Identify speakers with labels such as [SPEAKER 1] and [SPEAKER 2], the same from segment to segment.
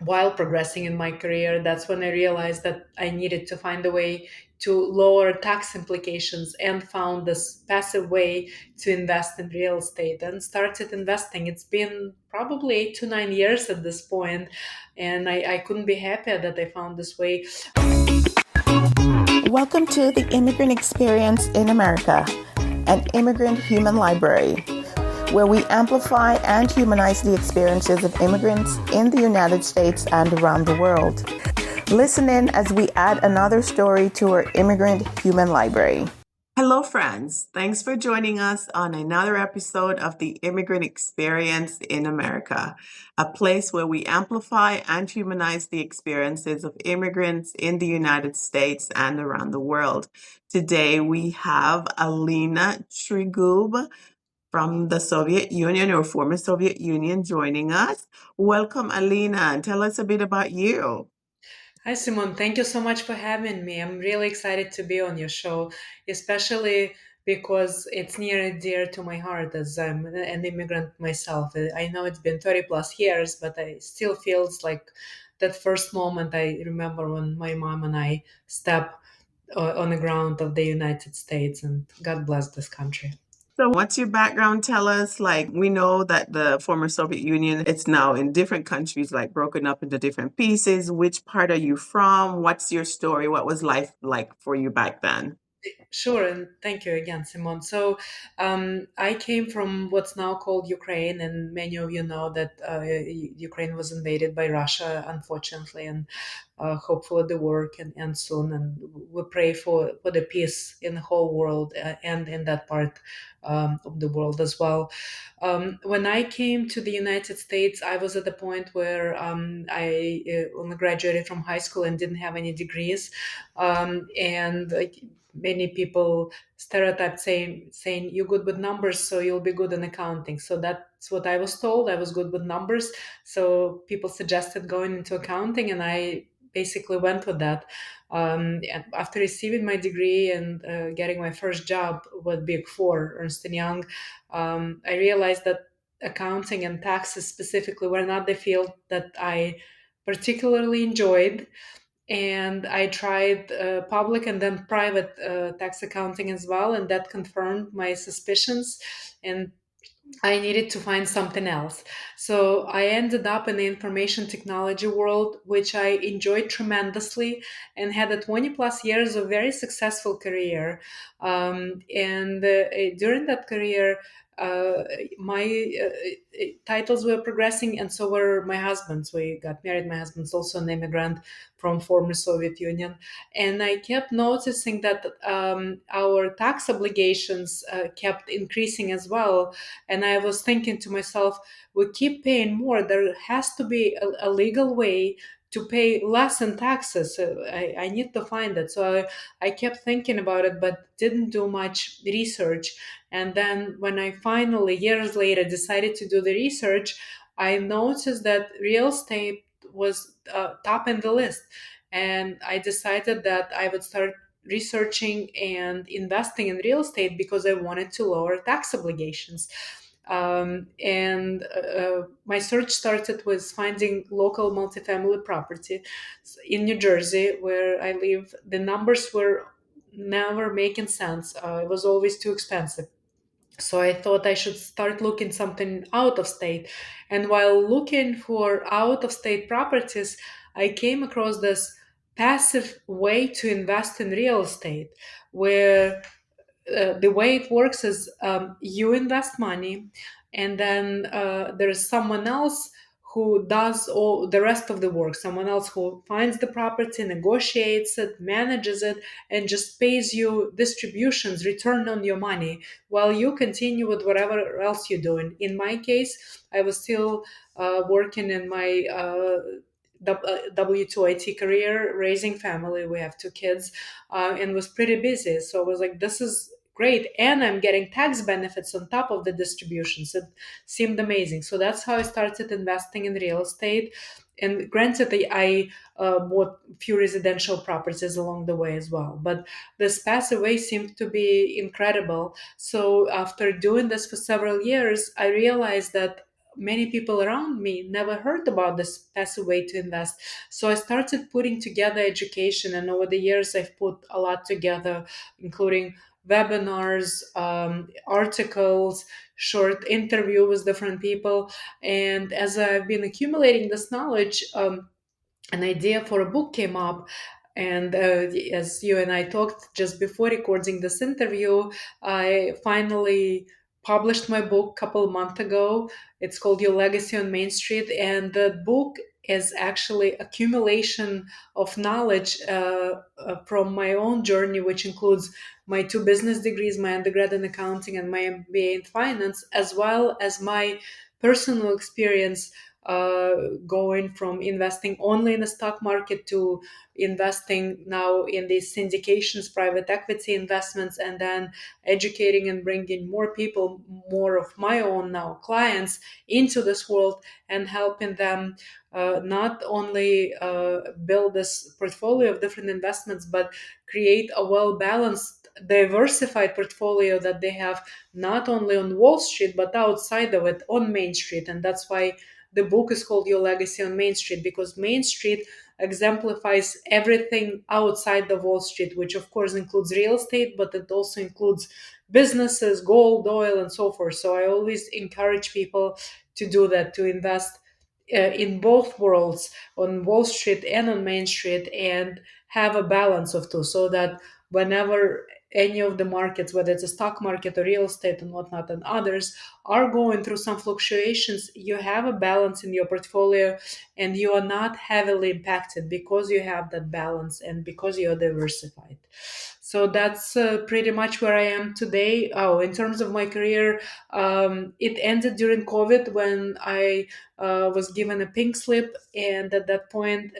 [SPEAKER 1] while progressing in my career, that's when I realized that I needed to find a way to lower tax implications and found this passive way to invest in real estate and started investing. It's been probably 8 to 9 years at this point, and I couldn't be happier that I found this way.
[SPEAKER 2] Welcome to the Immigrant Experience in America, an immigrant human library, where we amplify and humanize the experiences of immigrants in the United States and around the world. Listen in as we add another story to our immigrant human library. Hello, friends. Thanks for joining us on another episode of the Immigrant Experience in America, a place where we amplify and humanize the experiences of immigrants in the United States and around the world. Today, we have Alina Trigub from the Soviet Union or former Soviet Union joining us. Welcome, Alina, and tell us a bit about you.
[SPEAKER 1] Hi, Simone. Thank you so much for having me. I'm really excited to be on your show, especially because it's near and dear to my heart as I'm an immigrant myself. I know it's been 30 plus years, but I still feels like that first moment I remember when my mom and I stepped on the ground of the United States, and God bless this country.
[SPEAKER 2] So what's your background? Tell us, like, we know that the former Soviet Union, it's now in different countries, like broken up into different pieces. Which part are you from? What's your story? What was life like for you back then?
[SPEAKER 1] Sure, and thank you again, Simone. So, I came from what's now called Ukraine, and many of you know that Ukraine was invaded by Russia, unfortunately, and hopefully the war can end soon. And we pray for the peace in the whole world and in that part of the world as well. When I came to the United States, I was at the point where I only graduated from high school and didn't have any degrees, and many people stereotyped saying you're good with numbers, so you'll be good in accounting. So that's what I was told. I was good with numbers, so people suggested going into accounting, and I basically went with that. And after receiving my degree and getting my first job with Big Four, Ernst and Young, I realized that accounting and taxes specifically were not the field that I particularly enjoyed, and I tried public and then private tax accounting as well, and that confirmed my suspicions. And I needed to find something else. So I ended up in the information technology world, which I enjoyed tremendously and had a 20 plus years of very successful career. And during that career, uh, my titles were progressing, and so were my husband's. We got married. My husband's also an immigrant from former Soviet Union, and I kept noticing that our tax obligations kept increasing as well. And I was thinking to myself, we keep paying more. There has to be a legal way to pay less in taxes. So I need to find it. So I kept thinking about it, but didn't do much research. And then when I finally, years later, decided to do the research, I noticed that real estate was top in the list. And I decided that I would start researching and investing in real estate because I wanted to lower tax obligations. And my search started with finding local multifamily property in New Jersey, where I live. The numbers were never making sense. It was always too expensive. So I thought I should start looking something out of state. And while looking for out of state properties, I came across this passive way to invest in real estate, where the way it works is you invest money, and then there is someone else who does all the rest of the work. Someone else who finds the property, negotiates it, manages it, and just pays you distributions, return on your money, while you continue with whatever else you're doing. In my case, I was still working in my W2 IT career, raising family. We have two kids, and was pretty busy. So I was like, this is great. And I'm getting tax benefits on top of the distributions. It seemed amazing. So that's how I started investing in real estate. And granted, I bought a few residential properties along the way as well. But this passive way seemed to be incredible. So after doing this for several years, I realized that many people around me never heard about this passive way to invest. So I started putting together education, and over the years, I've put a lot together, including webinars, articles, short interview with different people. And as I've been accumulating this knowledge, an idea for a book came up. And as you and I talked just before recording this interview, I finally published my book a couple of months ago. It's called Your Legacy on Main Street. And the book is actually accumulation of knowledge from my own journey, which includes my two business degrees, my undergrad in accounting and my MBA in finance, as well as my personal experience going from investing only in the stock market to investing now in these syndications, private equity investments, and then educating and bringing more people, more of my own now clients into this world, and helping them not only build this portfolio of different investments, but create a well balanced, diversified portfolio that they have not only on Wall Street but outside of it on Main Street. And that's why the book is called Your Legacy on Main Street, because Main Street exemplifies everything outside the Wall Street, which of course includes real estate, but it also includes businesses, gold, oil, and so forth. So I always encourage people to do that, to invest in both worlds, on Wall Street and on Main Street, and have a balance of two, so that whenever any of the markets, whether it's a stock market or real estate and whatnot, and others are going through some fluctuations, you have a balance in your portfolio, and you are not heavily impacted because you have that balance and because you're diversified. So that's pretty much where I am today. Oh, in terms of my career, it ended during COVID when I was given a pink slip. And at that point,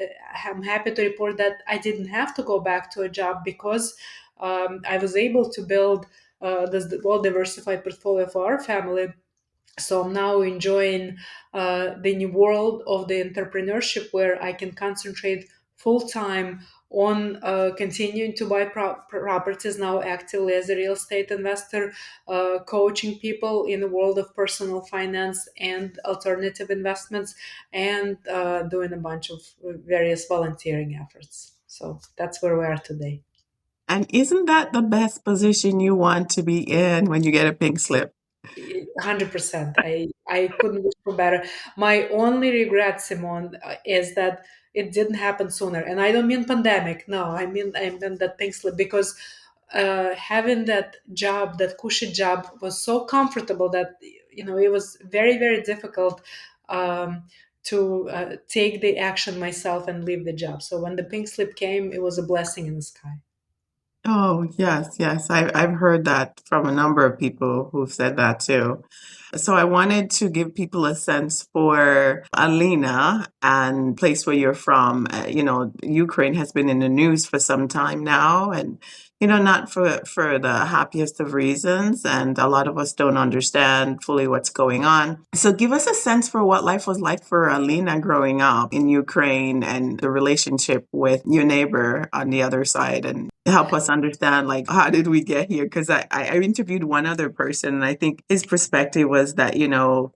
[SPEAKER 1] I'm happy to report that I didn't have to go back to a job, because I was able to build this well diversified portfolio for our family. So I'm now enjoying the new world of the entrepreneurship, where I can concentrate full time on continuing to buy properties, now actively as a real estate investor, coaching people in the world of personal finance and alternative investments, and doing a bunch of various volunteering efforts. So that's where we are today.
[SPEAKER 2] And isn't that the best position you want to be in when you get a pink slip?
[SPEAKER 1] 100%. I couldn't wish for better. My only regret, Simone, is that it didn't happen sooner. And I don't mean pandemic. No, I mean that thing slip, because having that job, that cushy job, was so comfortable that it was very very difficult to take the action myself and leave the job. So when the pink slip came, it was a blessing in the sky.
[SPEAKER 2] Oh, yes, yes. I've heard that from a number of people who've said that too. So I wanted to give people a sense for Alina and place where you're from. Ukraine has been in the news for some time now, and not for the happiest of reasons, and a lot of us don't understand fully what's going on. So give us a sense for what life was like for Alina growing up in Ukraine and the relationship with your neighbor on the other side, and help us understand, like, how did we get here? Because I interviewed one other person, and I think his perspective was that,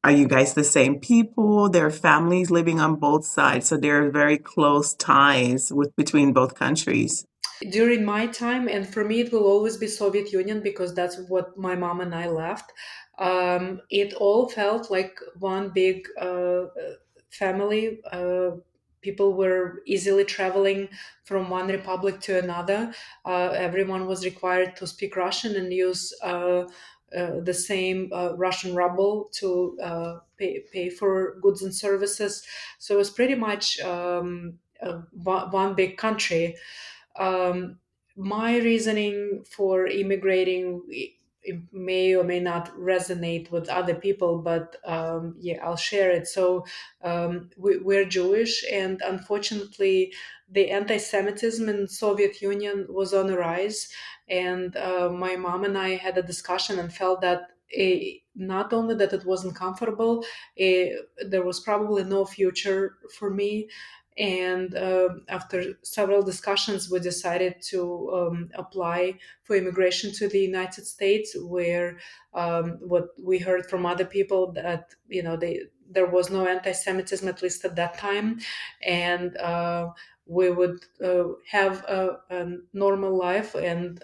[SPEAKER 2] are you guys the same people? There are families living on both sides, so there are very close ties between both countries.
[SPEAKER 1] During my time, and for me it will always be Soviet Union, because that's what my mom and I left. It all felt like one big family. People were easily traveling from one republic to another. Everyone was required to speak Russian and use the same Russian ruble to pay for goods and services. So it was pretty much one big country. um, my reasoning for immigrating, it may or may not resonate with other people, but yeah, I'll share it. So we're Jewish, and unfortunately, the anti-Semitism in Soviet Union was on the rise. And my mom and I had a discussion and felt that not only that it wasn't comfortable, there was probably no future for me. And after several discussions, we decided to apply for immigration to the United States, where what we heard from other people, that there was no anti-Semitism, at least at that time, and we would have a normal life and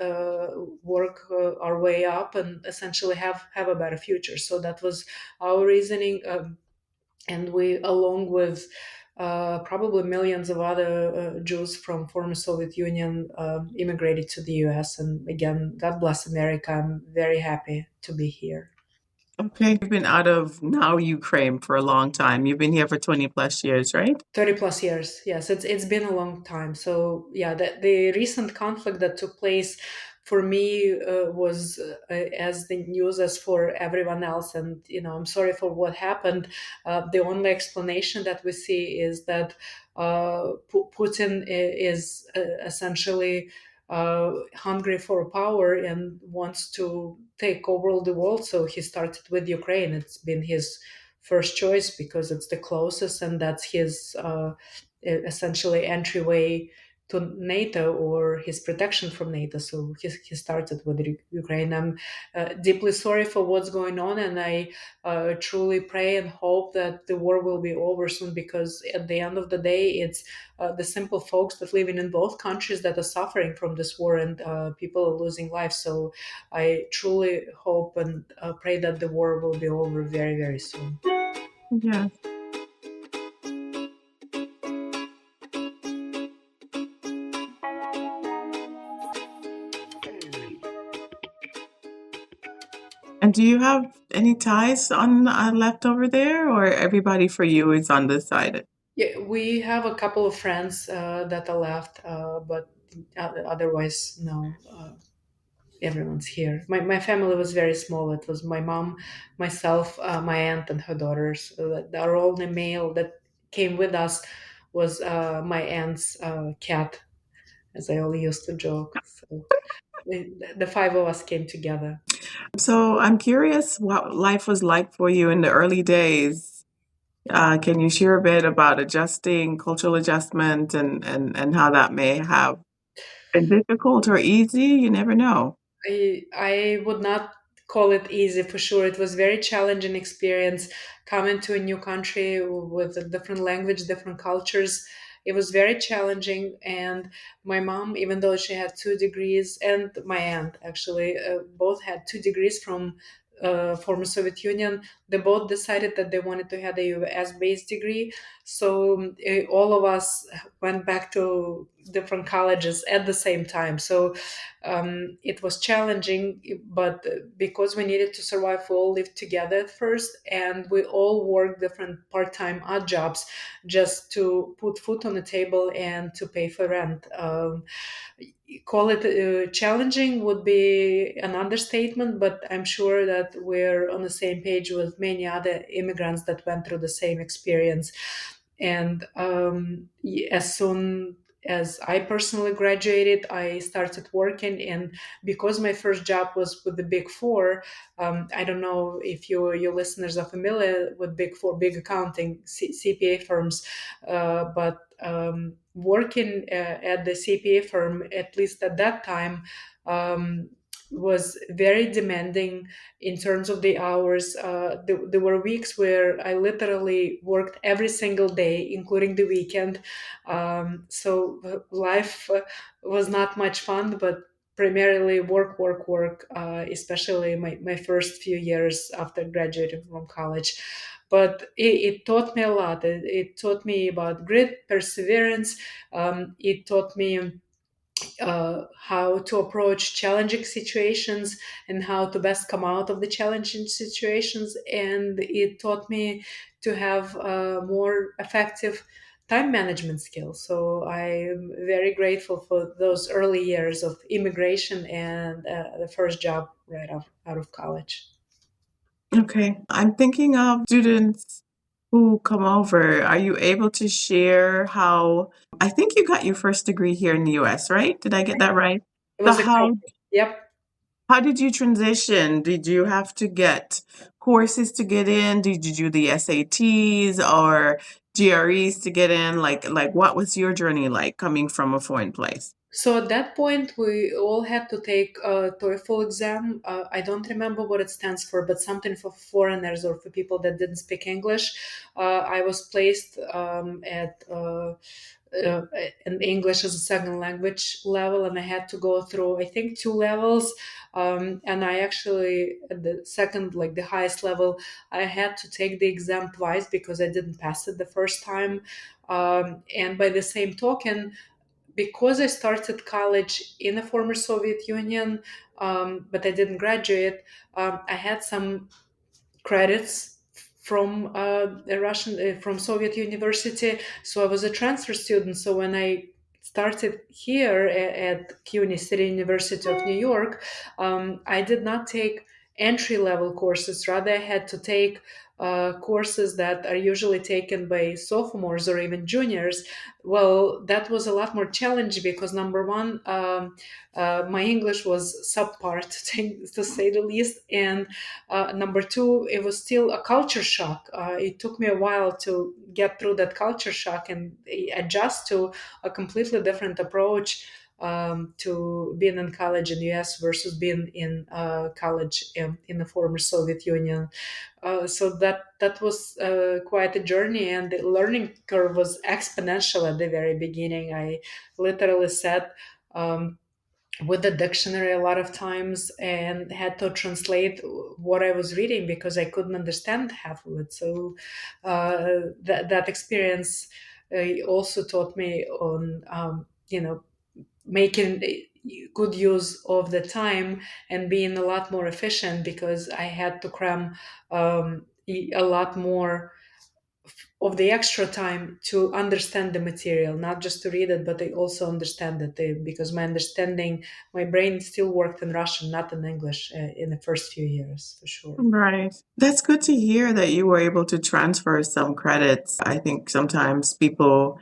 [SPEAKER 1] work our way up and essentially have a better future. So that was our reasoning. And we, along with probably millions of other Jews from former Soviet Union, immigrated to the U.S. And again, God bless America. I'm very happy to be here.
[SPEAKER 2] Okay, you've been out of now Ukraine for a long time. You've been here for 20 plus years, right?
[SPEAKER 1] 30 plus years. Yes, it's been a long time. So yeah, the recent conflict that took place for me was as the news as for everyone else. And I'm sorry for what happened. The only explanation that we see is that Putin is essentially hungry for power and wants to take over the world. So he started with Ukraine. It's been his first choice because it's the closest, and that's his essentially entryway to NATO, or his protection from NATO. So he started with Ukraine. I'm deeply sorry for what's going on, and I truly pray and hope that the war will be over soon, because at the end of the day, it's the simple folks that live in both countries that are suffering from this war, and people are losing lives. So I truly hope and pray that the war will be over very, very soon.
[SPEAKER 2] Yeah. And do you have any ties on left over there, or everybody for you is on this side?
[SPEAKER 1] Yeah, we have a couple of friends that are left, but otherwise, no. Everyone's here. My family was very small. It was my mom, myself, my aunt, and her daughters. Our only male that came with us was my aunt's cat, as I only used to joke. So the five of us came together.
[SPEAKER 2] So I'm curious what life was like for you in the early days. Can you share a bit about adjusting, cultural adjustment, and how that may have been difficult or easy? You never know.
[SPEAKER 1] I would not call it easy for sure. It was very challenging experience coming to a new country with a different language, different cultures. It was very challenging, and my mom, even though she had 2 degrees, and my aunt actually both had 2 degrees from former Soviet Union, they both decided that they wanted to have a US based degree. So all of us went back to different colleges at the same time. So it was challenging, but because we needed to survive, we all lived together at first, and we all worked different part-time odd jobs just to put food on the table and to pay for rent. Call it challenging would be an understatement, but I'm sure that we're on the same page with many other immigrants that went through the same experience. And as soon as I personally graduated, I started working, and because my first job was with the Big Four, I don't know if your listeners are familiar with Big Four, big accounting CPA firms, but working at the CPA firm, at least at that time, um, was very demanding in terms of the hours. There were weeks where I literally worked every single day, including the weekend. So life was not much fun, but primarily work, work, work, especially my first few years after graduating from college. But it taught me a lot. It taught me about grit, perseverance. It taught me how to approach challenging situations and how to best come out of the challenging situations. And it taught me to have more effective time management skills. So I'm very grateful for those early years of immigration and the first job right out of college.
[SPEAKER 2] Okay. I'm thinking of students who come over. Are you able to share how, I think you got your first degree here in the US, right? Did I get that right?
[SPEAKER 1] It
[SPEAKER 2] So
[SPEAKER 1] was exciting. Yep.
[SPEAKER 2] how did you transition? Did you have to get courses to get in? Did you do the SATs or GREs to get in? Like what was your journey like coming from a foreign place?
[SPEAKER 1] So at that point, we all had to take a TOEFL exam. I don't remember what it stands for, but something for foreigners or for people that didn't speak English. I was placed at uh, an English as a second language level, and I had to go through, I think, two levels. And I actually, at the second, like the highest level, I had to take the exam twice because I didn't pass it the first time. And by the same token, because I started college in the former Soviet Union, but I didn't graduate, I had some credits from a Russian from Soviet University. So I was a transfer student. So when I started here at CUNY City University of New York, I did not take entry level courses. Rather, I had to take courses that are usually taken by sophomores or even juniors. Well, that was a lot more challenging because number one, my English was subpar to say the least, and number two, it was still a culture shock. It took me a while to get through that culture shock and adjust to a completely different approach to being in college in the US versus being in college in the former Soviet Union. So that was quite a journey, and the learning curve was exponential at the very beginning. I literally sat with the dictionary a lot of times and had to translate what I was reading because I couldn't understand half of it. So that experience also taught me on making good use of the time and being a lot more efficient because I had to cram a lot more of the extra time to understand the material, not just to read it, but I also understand it because my brain still worked in Russian, not in English in the first few years, for sure.
[SPEAKER 2] Right. That's good to hear that you were able to transfer some credits. I think sometimes people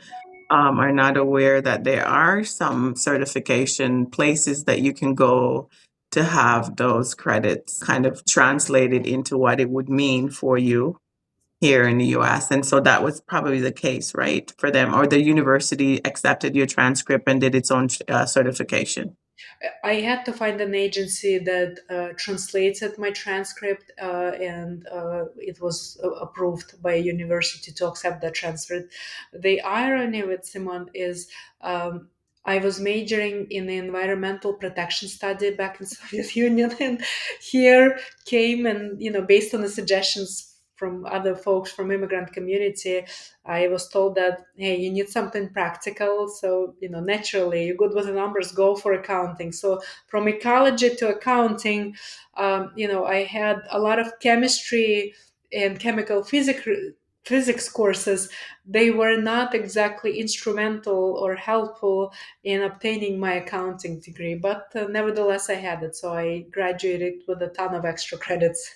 [SPEAKER 2] are not aware that there are some certification places that you can go to have those credits kind of translated into what it would mean for you here in the US. And so that was probably the case, right, for them, or the university accepted your transcript and did its own certification.
[SPEAKER 1] I had to find an agency that translated my transcript, and it was approved by a university to accept that transcript. The irony with Simon is I was majoring in the environmental protection study back in Soviet Union, and here came and based on the suggestions from other folks from immigrant community, I was told that, hey, you need something practical. So, naturally, you're good with the numbers, go for accounting. So, from ecology to accounting, I had a lot of chemistry and chemical physics courses. They were not exactly instrumental or helpful in obtaining my accounting degree, but nevertheless, I had it. So, I graduated with a ton of extra credits.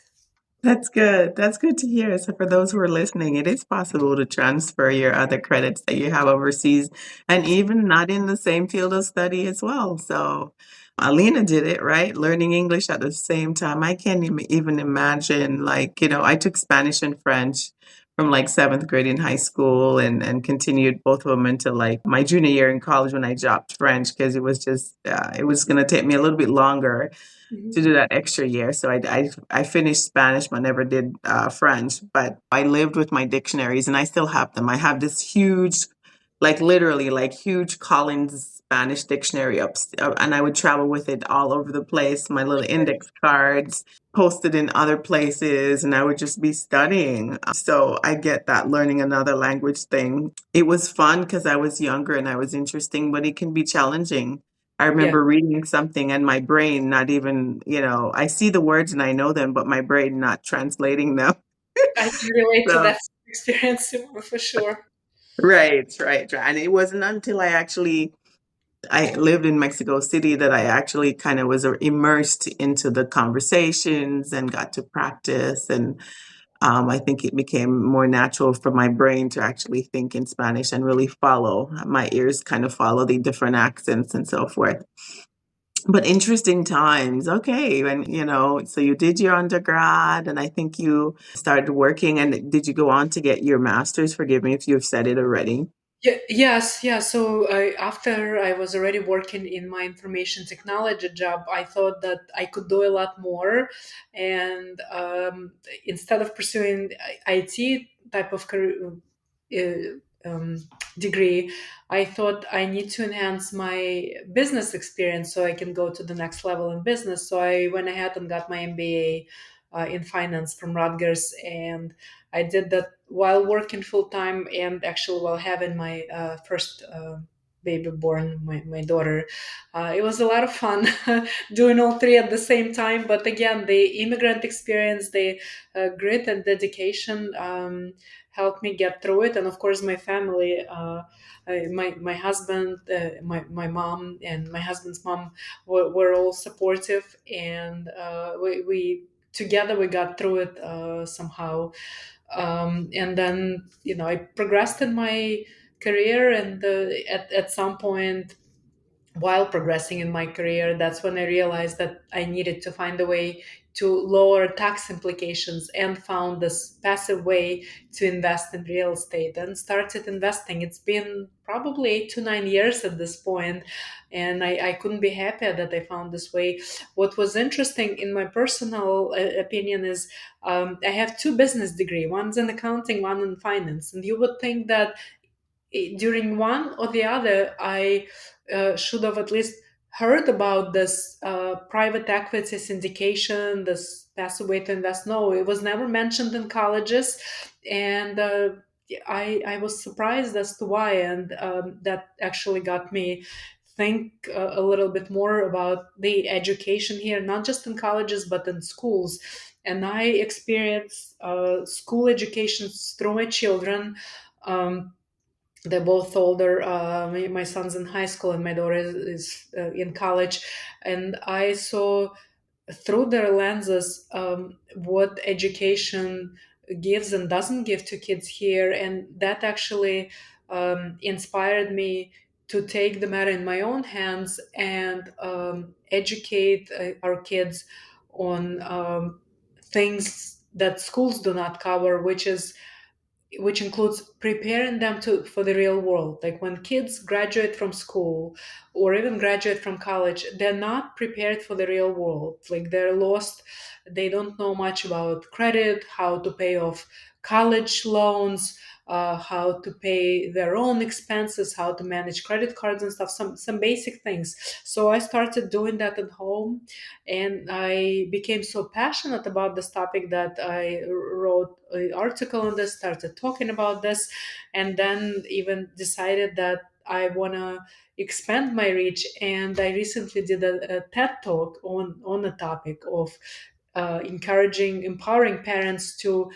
[SPEAKER 2] That's good. That's good to hear. So for those who are listening, it is possible to transfer your other credits that you have overseas and even not in the same field of study as well. So Alina did it, right? Learning English at the same time. I can't even imagine, like, I took Spanish and French from like seventh grade in high school and continued both of them into like my junior year in college when I dropped French because it was going to take me a little bit longer to do that extra year. So I finished Spanish, but never did French. But I lived with my dictionaries, and I still have them. I have this huge, like literally, like huge Collins Spanish dictionary and I would travel with it all over the place. My little index cards posted in other places, and I would just be studying. So I get that learning another language thing. It was fun because I was younger and I was interesting, but it can be challenging. I
[SPEAKER 1] Yeah,
[SPEAKER 2] remember reading something and my brain not even, I see the words and I know them, but my brain not translating them.
[SPEAKER 1] I can relate to
[SPEAKER 2] So,
[SPEAKER 1] that experience for sure.
[SPEAKER 2] right. And it wasn't until I lived in Mexico City that I actually kind of was immersed into the conversations and got to practice. And I think it became more natural for my brain to actually think in Spanish and really follow. My ears kind of follow the different accents and so forth. But interesting times. Okay. And, so you did your undergrad and I think you started working. And did you go on to get your master's? Forgive me if you've said it already.
[SPEAKER 1] Yeah, yes, yeah. So after I was already working in my information technology job, I thought that I could do a lot more. And instead of pursuing IT type of career, degree, I thought I need to enhance my business experience so I can go to the next level in business. So I went ahead and got my MBA in finance from Rutgers, and I did that while working full time and actually while having my first baby born, my daughter. It was a lot of fun doing all three at the same time. But again, the immigrant experience, the grit and dedication helped me get through it. And of course, my family. My husband, my mom, and my husband's mom were all supportive, and we together we got through it somehow. And then I progressed in my career, and at some point while progressing in my career, that's when I realized that I needed to find a way to lower tax implications, and found this passive way to invest in real estate and started investing. It's been probably 8 to 9 years at this point, and I couldn't be happier that I found this way. What was interesting in my personal opinion is I have two business degree. One's in accounting, one in finance, and you would think that during one or the other, I should have at least heard about this private equity syndication, this passive way to invest. No, it was never mentioned in colleges, and I was surprised as to why, and that actually got me think a little bit more about the education here, not just in colleges but in schools. And I experienced school education through my children. Um, they're both older. My son's in high school and my daughter is in college, and I saw through their lenses what education gives and doesn't give to kids here, and that actually inspired me to take the matter in my own hands and educate our kids on things that schools do not cover, which includes preparing them to for the real world. Like when kids graduate from school or even graduate from college, they're not prepared for the real world. Like they're lost. They don't know much about credit, how to pay off college loans, how to pay their own expenses, how to manage credit cards and stuff, some basic things. So I started doing that at home, and I became so passionate about this topic that I wrote an article on this, started talking about this, and then even decided that I want to expand my reach. And I recently did a TED talk on the topic of empowering parents to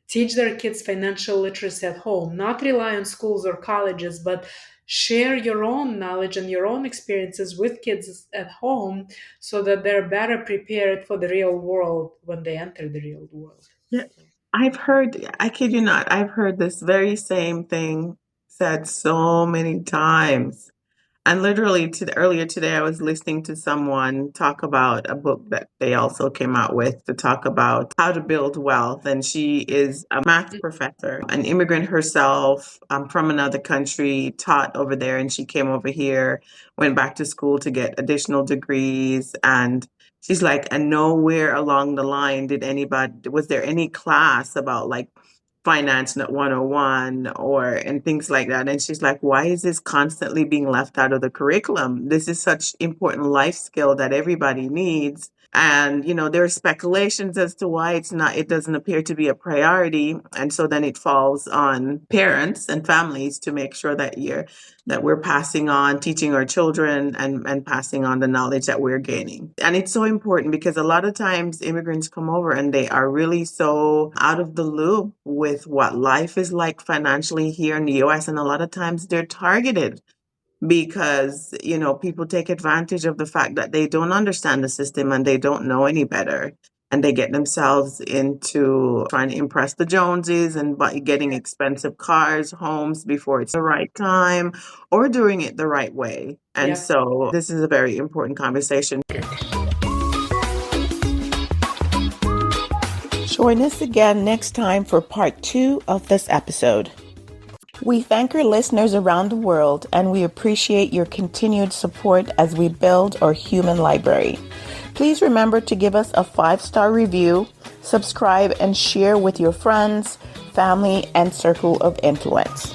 [SPEAKER 1] teach their kids financial literacy at home, not rely on schools or colleges, but share your own knowledge and your own experiences with kids at home so that they're better prepared for the real world when they enter the real world.
[SPEAKER 2] Yeah, I've heard, I kid you not, I've heard this very same thing said so many times. And literally earlier today, I was listening to someone talk about a book that they also came out with to talk about how to build wealth. And she is a math professor, an immigrant herself, from another country, taught over there. And she came over here, went back to school to get additional degrees. And she's like, and nowhere along the line was there any class about like finance 101 or and things like that. And she's like, why is this constantly being left out of the curriculum? This is such important life skill that everybody needs. And there are speculations as to why it doesn't appear to be a priority. And so then it falls on parents and families to make sure that we're passing on, teaching our children and passing on the knowledge that we're gaining. And it's so important because a lot of times immigrants come over and they are really so out of the loop with what life is like financially here in the US. And a lot of times they're targeted because, people take advantage of the fact that they don't understand the system and they don't know any better. And they get themselves into trying to impress the Joneses and by getting expensive cars, homes before it's the right time or doing it the right way. And
[SPEAKER 1] Yeah.
[SPEAKER 2] so this is a very important conversation. Join us again next time for part 2 of this episode. We thank our listeners around the world, and we appreciate your continued support as we build our human library. Please remember to give us a 5-star review, subscribe, and share with your friends, family, and circle of influence.